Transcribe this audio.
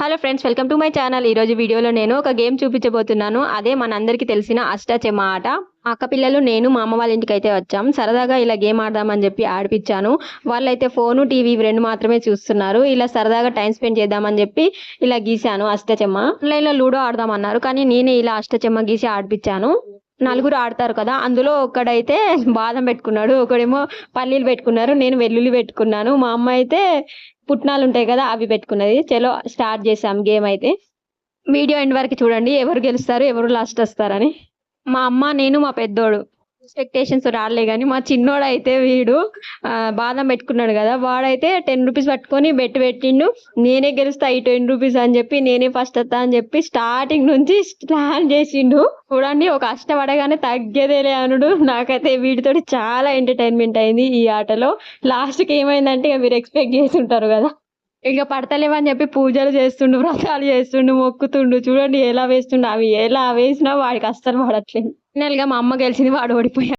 Hello friends, welcome to my channel. ఈరోజు వీడియోలో నేను ఒక గేమ్ చూపించబోతున్నాను. అదే మనందరికీ తెలిసిన అష్టాచెమ్మా ఆట. అక్క పిల్లలు నేను మా అమ్మ వాళ్ళ ఇంటికి అయితే వచ్చాం. సరదాగా ఇలా గేమ్ ఆడదామని చెప్పి ఆడిపించాను. వాళ్ళైతే ఫోను, టీవీ ఇవి రెండు మాత్రమే చూస్తున్నారు. ఇలా సరదాగా టైం స్పెండ్ చేద్దామని చెప్పి ఇలా గీశాను అష్టాచెమ్మా. ఆన్లైన్లో లూడో ఆడదామన్నారు, కానీ నేనే ఇలా అష్టాచెమ్మా గీసి ఆడిపించాను. నలుగురు ఆడతారు కదా, అందులో ఒకడైతే బాదం పెట్టుకున్నాడు, ఒకడేమో పల్లీలు పెట్టుకున్నారు, నేను వెల్లుల్లి పెట్టుకున్నాను. మా అమ్మ అయితే పుట్నాలు ఉంటాయి కదా, అవి పెట్టుకున్నది. చలో స్టార్ట్ చేసాం గేమ్ అయితే. వీడియో ఎండ్ వరకు చూడండి, ఎవరు గెలుస్తారు ఎవరు లాస్ట్ వస్తారని. మా అమ్మ, నేను, మా పెద్దోడు ఎక్స్పెక్టేషన్స్ రాలే కానీ మా చిన్నోడైతే వీడు బాదం పెట్టుకున్నాడు కదా, వాడైతే 10 రూపీస్ పట్టుకొని బెట్ పెట్టిండు. నేనే గెలుస్తా ఈ 10 రూపీస్ అని చెప్పి, నేనే ఫస్ట్ వస్తా అని చెప్పి స్టార్టింగ్ నుంచి ప్లాన్ చేసిండు. చూడండి, ఒక అష్టపడగానే తగ్గేదేలే అనుడు. నాకైతే వీటితోటి చాలా ఎంటర్టైన్మెంట్ అయింది ఈ ఆటలో. లాస్ట్కి ఏమైందంటే ఇక మీరు ఎక్స్పెక్ట్ చేసి ఉంటారు కదా, ఇక పడతలేవని చెప్పి పూజలు చేస్తుండు, వ్రతాలు చేస్తుండు, మొక్కుతుండు. చూడండి ఎలా వేస్తుండు, అవి ఎలా వేసినా వాడికి అస్సలు పడట్లేదు. ఫైనల్ గా మా అమ్మ గెలిచింది, వాడు ఓడిపోయాడు.